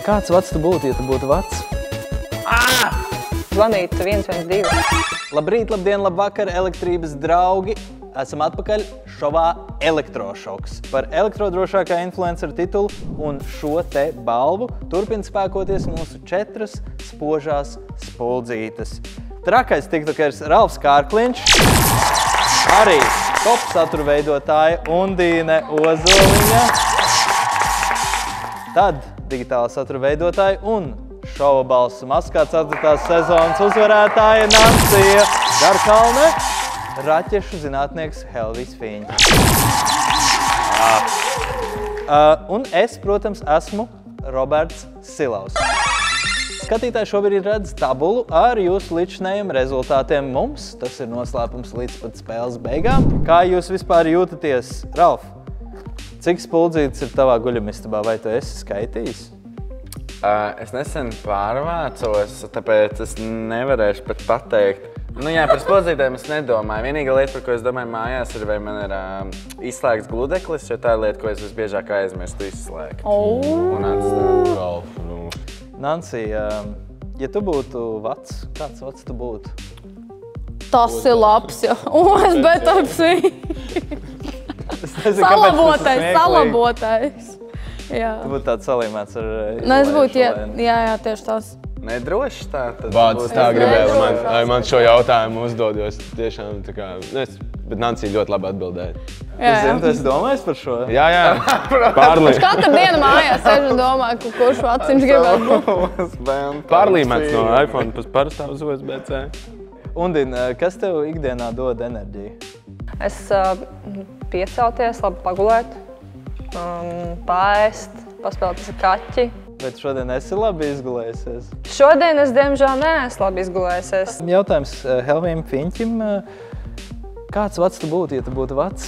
Kāds vecs tu būtu, ja tu būtu vecs? Zvanīt 112. Labrīt, labdien, labvakar, elektrības draugi! Esam atpakaļ šovā Elektrošoks par elektrodrošākā influenceru titulu, un šo te balvu turpina spēkoties mūsu 4 spožās spuldzītes. Trakais tiktokers Ralfs Kārkliņš, arī top satura veidotāja Undīne Ozoliņa, tad digitāla satura veidotāja un šova balsu maskā 4. sezonas uzvarētāja Nancija Garkalne, raķešu zinātnieks Helvijs Fiņš. Un es, protams, esmu Roberts Silaus. Skatītāji šobrīd redz tabulu ar jūsu līdzinējiem rezultātiem. Mums tas ir noslēpums līdz pat spēles beigām. Kā jūs vispār jūtaties? Ralf, cik spuldzītes ir tavā guļamistabā? Vai tu esi skaitījis? Es nesen pārvācos, tāpēc es nevarēšu pat pateikt. Nu jā, par spuldzītēm es nedomāju. Vienīgā lieta, par ko es domāju mājās, ir, vai man ir izslēgts gludeklis, jo tā ir lieta, ko es visbiežāk aizmirstu izslēgt. Un atstāju Ralfu. Nancy, ja tu būtu vecs, kāds vecs tu būtu? Tas ir labs, jā. Es betapsī. Salabotais. Jā. Tu būtu tāds salīmēts ar... Es būtu, jā, tieši tās. Nedrošs tā? Vārds tā gribēja, lai man šo jautājumu uzdod, jo es tiešām tā kā... Bet Nancija ļoti labi atbildēja. Tu esi domājis par šo? Jā. Pārlīmēts. Katru dienu mājās sēž un domā, kurš vecs viņš gribētu būt. Pārlīmēts no iPhone pas parastā uz USB-C. Undin, kas tev ikdienā dod enerģiju? Es piecelties, labi pagulēt, paēst, paspēlēties ar kaķi. Bet šodien esi labi izgulējusies? Šodien es, diemžēl, neesmu labi izgulējusies. Jautājums Helvijam Fiņķim. Kāds vecs tu būtu, ja tu būtu vecs?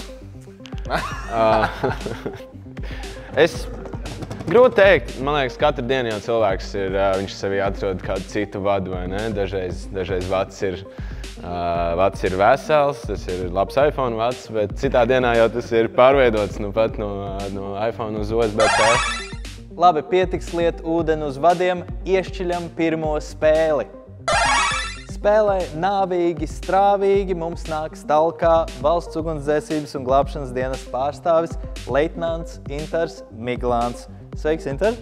Grūti teikt. Man liekas, katru dienu jau cilvēks ir, viņš sevī atrod kādu citu vadu, vai ne? Dažreiz vecs ir vesels, tas ir labs iPhone vecs, bet citā dienā jau tas ir pārveidots pat no iPhone uz USB-C. Labi, pietiks liet ūdeni uz vadiem, iešķiļam pirmo spēli. Spēlē nāvīgi, strāvīgi mums nāks talkā Valsts ugunsdzēsības un glābšanas dienas pārstāvis leitnants Inters Miglāns. Sveiks, Inter!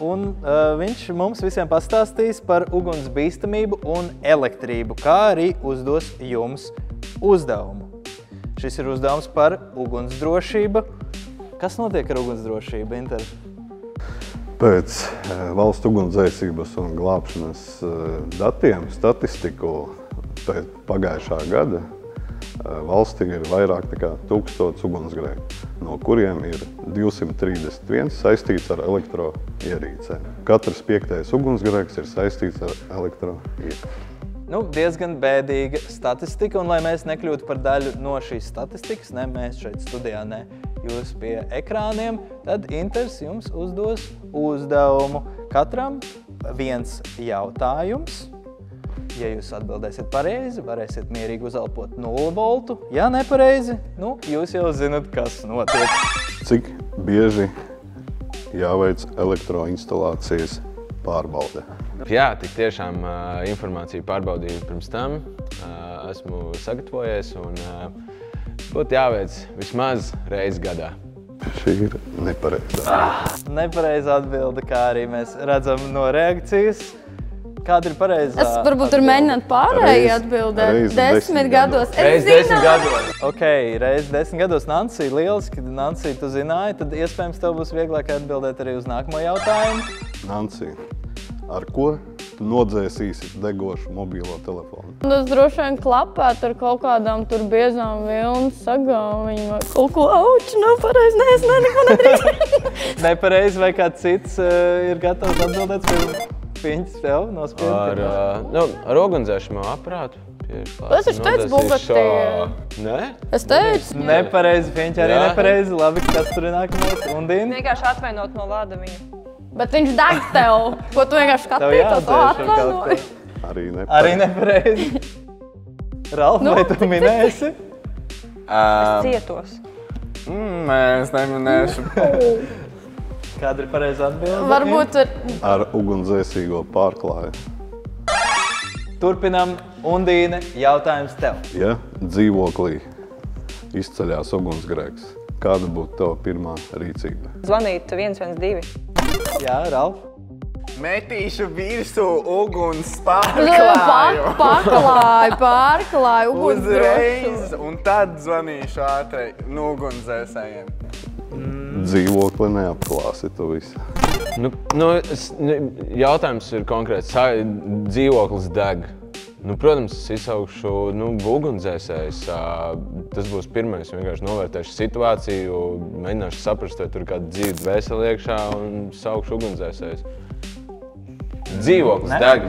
Viņš mums visiem pastāstīs par uguns bīstamību un elektrību, kā arī uzdos jums uzdevumu. Šis ir uzdevums par ugunsdrošību. Kas notiek ar ugunsdrošību, Inter? Pēc Valsts ugunsdzēsības un glābšanas datiem, statistiku pēc pagājušā gada valstī ir vairāk nekā 1000 ugunsgrēku, no kuriem ir 231 saistīts ar elektroierīcēm. Katrs 5. ugunsgrēks ir saistīts ar elektroierīcēm. Diezgan bēdīga statistika, un lai mēs nekļūtu par daļu no šīs statistikas, ne mēs šeit studijā, ne jūs pie ekrāniem, tad Inters jums uzdos uzdevumu. Katram viens jautājums. Ja jūs atbildēsiet pareizi, varēsiet mierīgi uzelpot 0 voltu. Ja nepareizi, jūs jau zinat, kas notiek. Cik bieži jāveic elektroinstalācijas pārbaude? Jā, tik tiešām informāciju pārbaudīju pirms tam. Esmu sagatavojies un būtu jāveic vismaz reizi gadā. Šī ir nepareizā. Nepareiza atbilde, kā arī mēs redzam no reakcijas. Kāda ir pareizā? Es varbūt tur mēģināt pārēji atbildēt. 10 gados. Reiz 10 gados. Ok, reiz 10 gados. Nancy, lieliski. Nancy, tu zināji, tad iespējams tev būs vieglāk atbildēt arī uz nākamo jautājumu. Nancy, ar ko tu nodzēsīsi degošu mobilo telefonu? Tas droši vien klapēt ar kaut kādām tur biezām vilnu sagām. Viņi vai kaut ko auči, nav pareizi. Nē, es neko nedrīkst. Nepareizi vai kāds cits ir gatavs atbildēt? Fiņķis tev nospied? Ar ugunsdzēšamo aparātu. Es taču teicu bugatī. Nē? Es teicu. Nepareizi, Fiņķi, arī nepareizi. Labi, kas tur ir nākamais? Undīna? Vienkārši atvainot no lāda viņu. Bet viņš deg tev. Ko tu vienkārši skatītos, to atvainoji? Arī nepareizi. Ralf, vai tu minēsi? Es cietos. Es neminēšu. Kāda ir pareizā atbilde? Varbūt Ar ugunsdzēsīgo pārklāju. Turpinam. Undīne, jautājums tev. Ja dzīvoklī izceļās ugunsgrēks, kāda būtu tava pirmā rīcība? Zvanīt 112. Jā, Ralf. Metīšu virsū uguns pārklāju. Pārklāju, Uzreiz, un tad zvanīšu ātrai ugunsdzēsējiem. Dzīvokli neapklāsi tu visu. Jautājums ir konkrēts. Dzīvoklis deg. Protams, es izsaukšu ugunsdzēsējus. Tas būs pirmais. Vienkārši novērtēšu situāciju, mēģināšu saprast, vai tur ir kāda dzīva dvēsele iekšā un saukšu ugunsdzēsējus. Dzīvoklis deg.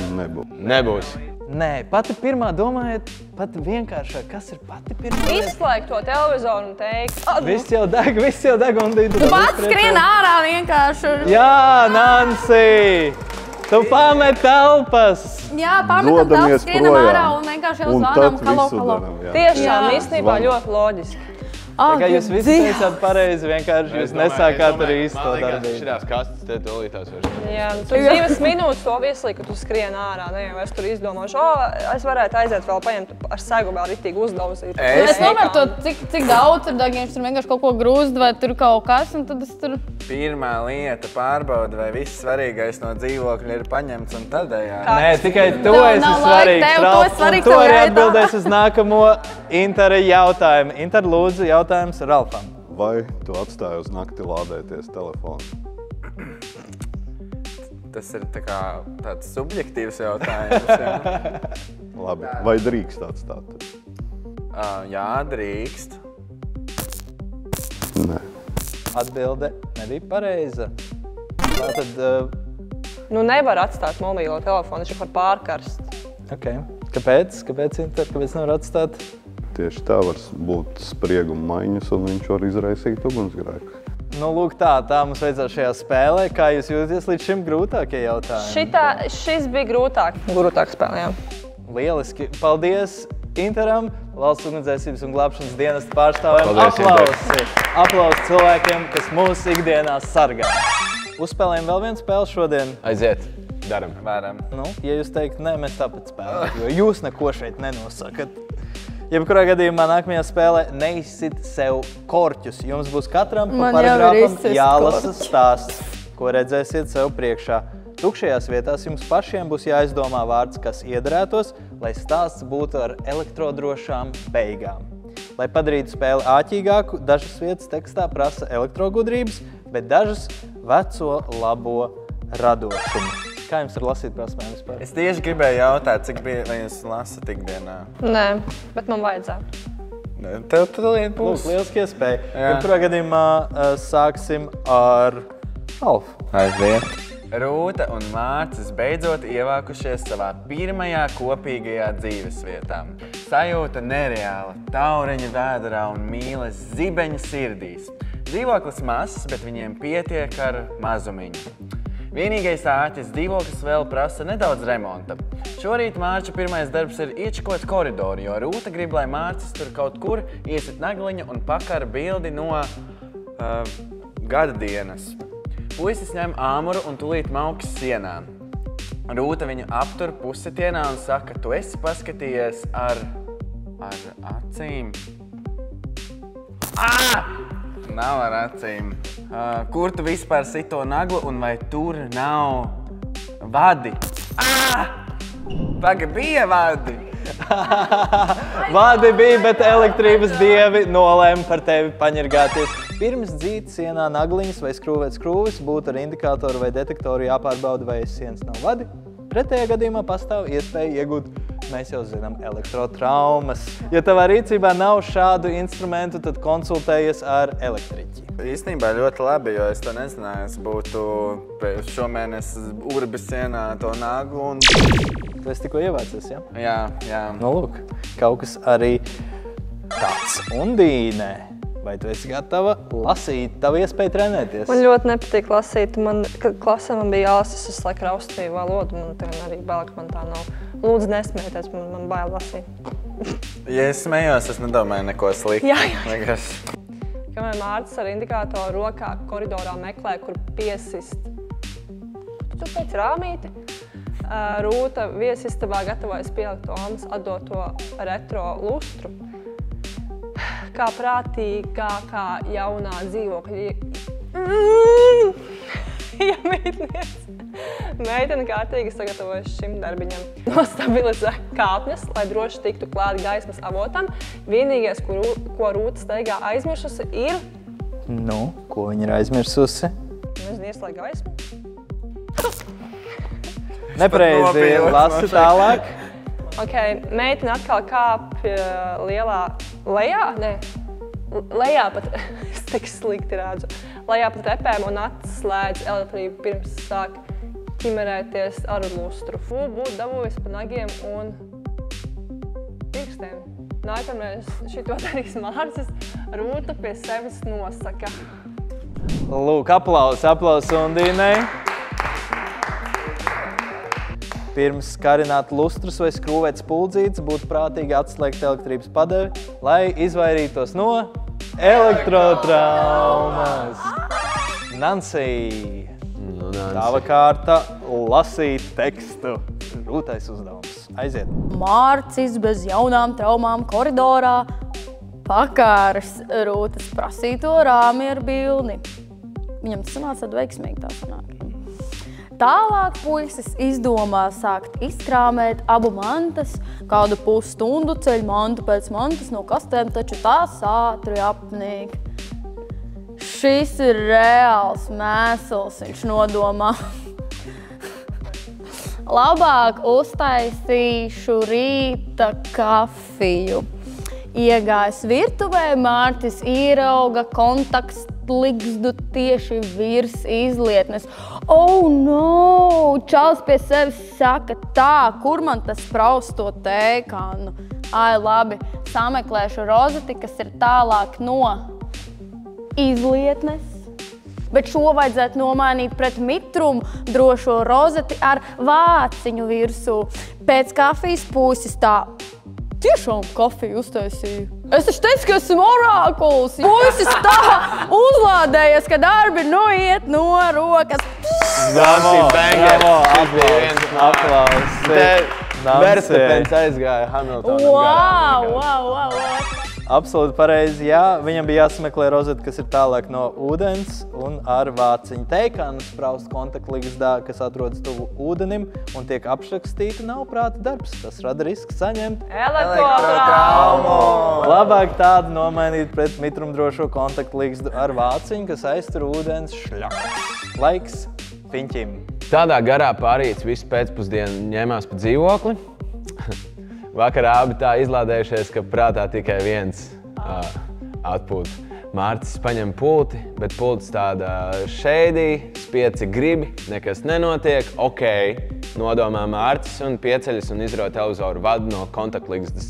Nebūs. Nē, pati pirmā domājiet, pati vienkāršāk. Kas ir pati pirmā? Izslēgt to televizoru un teikt. Viss jau deg, Undīne. Tu pats skrien ārā vienkārši. Jā, Nansi! Tu pamet telpas! Jā, pametam telpas, skrienam ārā un vienkārši jau zvanām. Halo. Tiešām, īstenībā ļoti loģiski. Kā jūs visi teicāt pareizi, vienkārši jūs nesākāt arī īsto darbību. Šitās kastes te dolītās vairs. Jā, tu 2 minūtes to vieslī, ka tu skrien ārā. Ne jau es tur izdomāšu, es varētu aiziet vēl paņemt ar segu vēl ritīgi uzdauzīt. Es nevaru to, cik daudz ir dagiņš, tur vienkārši kaut ko grūzt vai tur kaut kas, un tad es tur... Pirmā lieta pārbauda, vai viss svarīgais no dzīvokļa ir paņemts un tādējādi. Nē, tikai tu esi svarīgs, Ralf, un tu arī atbildēs uz nākamo Intera jautājumu. Inter, lūdzu, jautājums Ralfam. Vai tu atstāji uz nakti lādēties telefonu? Tas ir tāds subjektīvs jautājums. Jā. Labi. Vai drīkst atstāt? Jā, drīkst. Nē. Atbilde nebija pareiza. Tātad... nevar atstāt mobīlo telefonu, viņš var pārkarst. Ok. Kāpēc? Kāpēc, Inter? Kāpēc nevar atstāt? Tieši tā var būt sprieguma maiņas, un viņš var izraisīt ugunsgrēku. Lūk tā mums vajadzētu šajā spēlē. Kā jūs jūties līdz šim grūtākie jautājumi? Šis bija grūtāk spēlē, jā. Lieliski. Paldies Interam, Valsts ugunsdzēsības un glābšanas dienesta pārstāvēm. Aplausi cilvēkiem, kas mūs ikdienā sargā. Uzspēlējam vēl vienu spēli šodien. Aiziet. Daram. Varam. Ja jūs teikt, nē, mēs tāpat spēlējam, jo jūs neko šeit nenosakat. Jebkurā gadījumā nākamajā spēlē neizsit sev korķus. Jums būs katram pa paragrāfam jālasa stāsts, ko redzēsiet sev priekšā. Tukšajās vietās jums pašiem būs jāizdomā vārds, kas iederētos, lai stāsts būtu ar elektrodrošām beigām. Lai padarītu spēli āķīgāku, dažas vietas tekstā prasa elektrogudrības, bet dažas veco labo radošumu. Kā jums ir lasīt prasmēm vispār? Es tieši gribēju jautāt, vai jūs lasat ikdienā? Nē, bet man vajadzētu. Tev tūlīt būs. Lūk, lieliski iespēja. Jebkurā gadījumā sāksim ar Alfu. Aiziet. Rūta un Mārcis beidzot ievākušies savā pirmajā kopīgajā dzīvesvietā. Sajūta nereāla, tauriņa vēderā un mīles zibeņa sirdīs. Dzīvoklis mazs, bet viņiem pietiek ar mazumiņu. Vienīgais āķis dzīvoklis vēl prasa nedaudz remonta. Šorīt Mārča pirmais darbs ir iečakot koridoru, jo Rūta grib, lai Mārcis tur kaut kur iesit nagliņu un pakara bildi no gada dienas. Puisis ņem āmuru un tūlīt mauks sienā. Rūta viņu aptur pusetienā un saka, tu esi paskatījies ar acīm. Nav ar acīm. Kur tu vispār sito naglu un vai tur nav vadi? Paga bija vadi! Vādi bija, bet elektrības dievi nolēma par tevi paņirgāties. Pirms dzīt sienā nagliņas vai skrūvēt skrūvis, būtu ar indikātoru vai detektoru jāpārbauda, vai sienas nav vadi. Pretējā gadījumā pastāv iespēja iegūt, mēs jau zinām, elektrotraumas. Ja tavā rīcībā nav šādu instrumentu, tad konsultējies ar elektriķi. Īstenībā ļoti labi, jo es to nezināju. Es būtu šomēnes urbis sienā to naglu un... Tu esi tikko ievācies, ja? Jā. Lūk, kaut kas arī tāds. Undīne, vai tu esi gatava lasīt? Tava iespēja trenēties? Man ļoti nepatīk lasīt. Kad klasē man bija jālas, es laiku raustīju valodu, man tagad arī bail, ka man tā nav. Lūdzu, nesmējieties, man bail lasīt. Ja es smējos, es nedomāju neko sliktu. Jā. kamēr Mārcis ar indikātoru rokā koridorā meklē, kur piesist. Tu pēc rāmīti. Rūta viesistabā gatavojas pielikt Tomas atdoto retro lustru. Kā prātīgākā jaunā dzīvokļa iemītniece. Meitene kārtīgi sagatavojas šim darbiņam. Nostabilizē kāpnes, lai droši tiktu klāt gaismas avotam. Vienīgais, ko Rūta steigā aizmirsusi, ir... Nu, ko viņa ir aizmirsusi? Nezinu, ieslēgt gaismu. Nepareizi, lasi tālāk. Ok, meitene atkal kāp lielā lejā, lejā pat, es tik slikti redzu, lejā pat repēm un atslēdz elektrību pirms sāk ķimerēties ar lustru. Būtu dabūjis pa nagiem un pirkstiem. Nākamreiz šito darīs Mārcis, Rūta pie sevis nosaka. Lūk, aplaus Undīnei. Pirms karināt lustrus vai skrūvēt spuldzītes, būtu prātīgi atslēgt elektrības padevi, lai izvairītos no elektrotraumas. Nancy, tava kārta lasīt tekstu. Rūtais uzdevums. Aiziet. Mārcis bez jaunām traumām koridorā pakārs Rūtas prasīto rāmi ar bildi. Viņam tas sanāca tad veiksmīgi tā sanāk. Tālāk puisis izdomā sākt izkrāmēt abu mantas, kādu pusstundu ceļ mantu pēc mantas no kastēm, taču tās ātri apnīk. Šis ir reāls mēsls, viņš nodomā. Labāk uztaisīšu rīta kafiju. Iegājis virtuvē, Mārtis ierauga kontaktligzdu tieši virs izlietnes. Oh, no! Čals pie sevis saka tā, kur man tas sprausto tēkānu. Ai, labi, sameklēšu rozeti, kas ir tālāk no izlietnes. Bet šo vajadzētu nomainīt pret mitrumu drošo rozeti ar vāciņu virsū. Pēc kafijas puisis tā. Tiešām kafiju uztaisīju. Es taču teicu, ka esmu orākuls. Puisis tā uzlādējies, ka darbi noiet no rokas. Aplaus. Verstapens aizgāja Hamiltonam Wow. Absolūti pareizi, jā. Viņam bija jāsameklē rozeti, kas ir tālāk no ūdens un ar vāciņu teikānu spraust kontaktligzdā, kas atrodas tuvu ūdenim un tiek apšrakstīta, nav prāta darbs. Tas rada risku saņemt Elektrotraumu! Labāk tādu nomainīt pret mitrumdrošo kontaktligzdu ar vāciņu, kas aiztur ūdens šļak. Laiks piņķim. Tādā garā pārīts visu pēcpusdienu ņēmās pa dzīvokli. Vakarā abi tā izlādējušies, ka prātā tikai viens atpūt. Mārcis paņem pulti, bet pults tāda šeidī, spieci gribi, nekas nenotiek, ok, nodomā Mārcis un pieceļas un izrauj televizoru vadu no kontaktligzdas.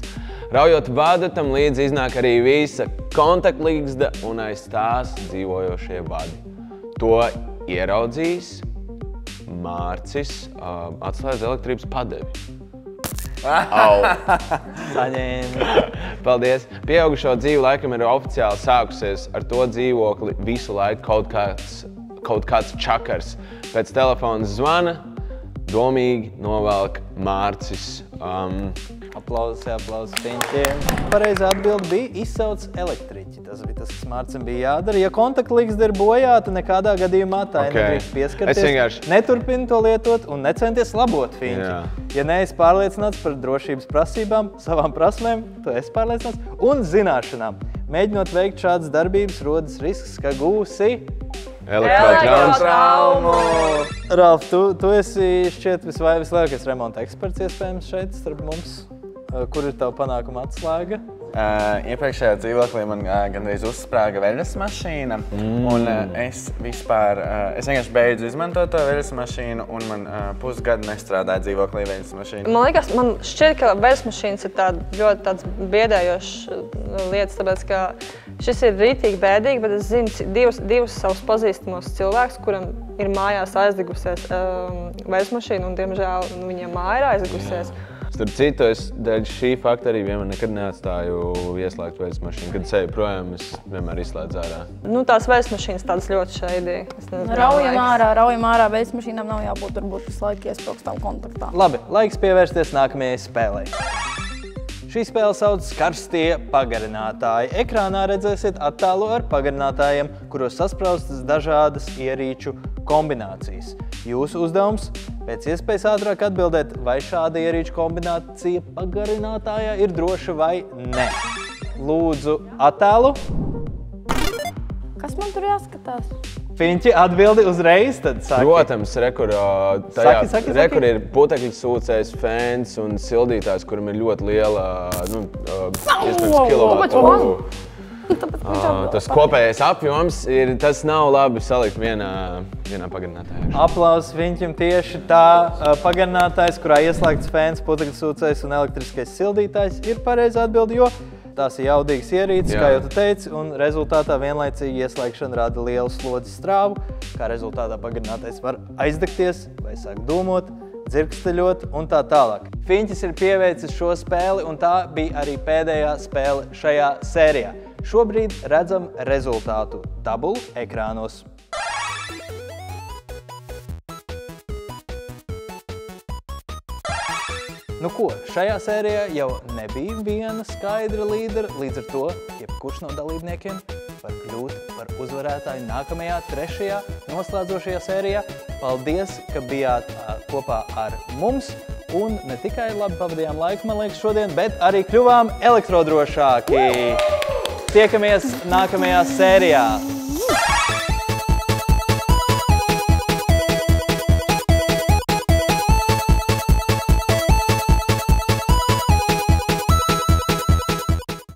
Raujot vadu, tam līdzi iznāk arī visa kontaktligzda un aiz tās dzīvojošie vadi. To ieraudzījis, Mārcis atslēdz elektrības padevi. Saņēmi. Paldies. Pieaugušo dzīve laikam ir oficiāli sākusies ar to dzīvokli visu laiku kaut kāds čakars. Pēc telefona zvana domīgi novelk Mārcis. Aplausi piņķiem. Pareizā atbilde bija izsauc elektriķi. Tas bija tas, kas Mārcim bija jādara. Ja kontaktligzda ir bojāta, nekādā gadījumā tā nedrīkst pieskarties. Neturpini to lietot un necenties labot fiņķi. Ja neesi pārliecināts par drošības prasībām, savām prasmēm, tu esi pārliecināts, un zināšanām. Mēģinot veikt šādas darbības, rodas risks, ka gūsi Elektrotraumu! Ralf, tu esi šķiet vislielākais remonta eksperts iespējams šeit starp mums. Kur ir tava panākuma atslēga? Iepriekšējā dzīvoklī man gandrīz uzsprāga veļas mašīna. Un es vienkārši beidzu izmantot to veļas mašīnu un man pusgadu nestrādāja dzīvoklī veļas mašīna. Man liekas, man šķiet, ka veļas mašīnas ir ļoti tāds biedējošs lietas, tāpēc, ka šis ir rītīgi bēdīgi, bet es zinu divus savus pazīstamos cilvēkus, kuram ir mājās aizdegusies veļas mašīna un, diemžēl, viņiem māja ir aizdegusies. Starp citu, es dēļ šī fakta arī vienmēr nekad neatstāju ieslēgt veids mašīnu. Kad ceļu projām, es vienmēr izslēdzu ārā. Nu, tās veids mašīnas tādas ļoti šeidī. Raujam ārā, veids mašīnām nav jābūt, varbūt visu laiku iesprāgstām kontaktā. Labi, laiks pievērsties nākamajai spēlei. Šī spēle sauc Karstie pagarinātāji. Ekrānā redzēsiet attēlu ar pagarinātājiem, kuros saspraustas dažādas ierīču kombinācijas. Jūsu uzdevums pēc iespējas ātrāk atbildēt, vai šāda ierīču kombinācija pagarinātājā ir droša vai ne. Lūdzu, attēlu. Kas man tur jāskatās? Fiņķi atbildi uzreiz, tad saki. Protams, rekur ir putekļu sūcējs, fēns un sildītājs, kuram ir ļoti liela, iespējams, kilovatu. Tas kopējais apjoms, tas nav labi salikt vienā pagarinātājā. Aplausus Fiņķim tieši tā pagarinātājs, kurā ieslēgts fēns, putekļu sūcējs un elektriskais sildītājs ir pareizi atbildi, jo tās ir jaudīgas ierīces, kā jau tu teici, un rezultātā vienlaicīgi ieslēgšana rada lielu slodzes strāvu, kā rezultātā pagarinātais var aizdegties vai sāk dūmot, dzirksteļot un tā tālāk. Fiņķis ir pieveicis šo spēli, un tā bija arī pēdējā spēle šajā sērijā. Šobrīd redzam rezultātu tabulu ekrānos. Nu ko, šajā sērijā jau nebija viena skaidra līdera, līdz ar to jebkurš no dalībniekiem var kļūt par uzvarētāju nākamajā, 3. noslēdzošajā sērijā. Paldies, ka bijāt kopā ar mums un ne tikai labi pavadījām laiku, man liekas, šodien, bet arī kļuvām elektrodrošāki. Tiekamies nākamajā sērijā!